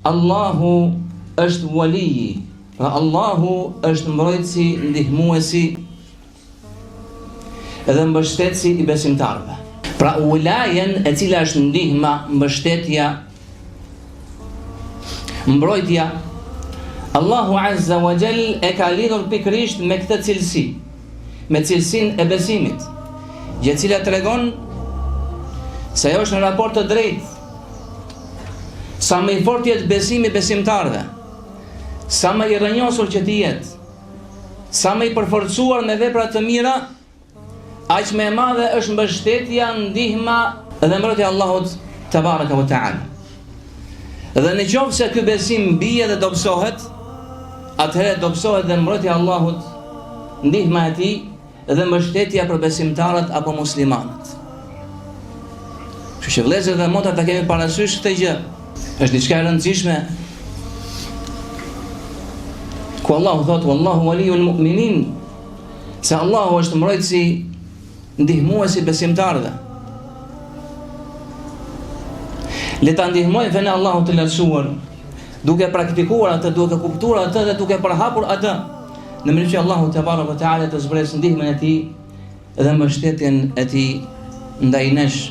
Allahu është waliji, pra Allahu është mbrojtësi, ndihmuesi edhe mbështetësi i besimtarëve. Pra ulajen e cila është ndihma, mbështetja, mbrojtja, Allahu Azza wa Jall e ka lidhur pikërisht me këtë cilësi, me cilësinë e besimit, gjë e cila tregon se ajo është në raport të drejtë. Sa më i fortë jetë besimi i besimtarëve, sa më i rrënjosur që të jetë, sa më i përforcuar me vepra të mira, aq më e madhe është mbështetja, ndihma dhe mbrojtja e Allahut te baraka ve taala. Dhe në qoftë se ky besim bie dhe dobësohet, atëherë dobësohet dhe mbrojtja e Allahut, ndihma e tij dhe mbështetja për besimtarët apo muslimanët. Kështu që vëllezër dhe motra ta kemi parasysh këtë gjë. Është diçka e rëndësishme. Ku Allahu thotë wallahu waliyul mu'minin, se Allahu është mbrojtësi, ndihmuesi besimtarëve. Le ta ndihmojmë fenë Allahut të lartësuar, duke praktikuar atë, duke kuptuar atë dhe duke përhapur atë, në mënyrë që Allahu te baraka ve teala të zbresë ndihmën e tij dhe mbështetjen e tij ndaj nesh.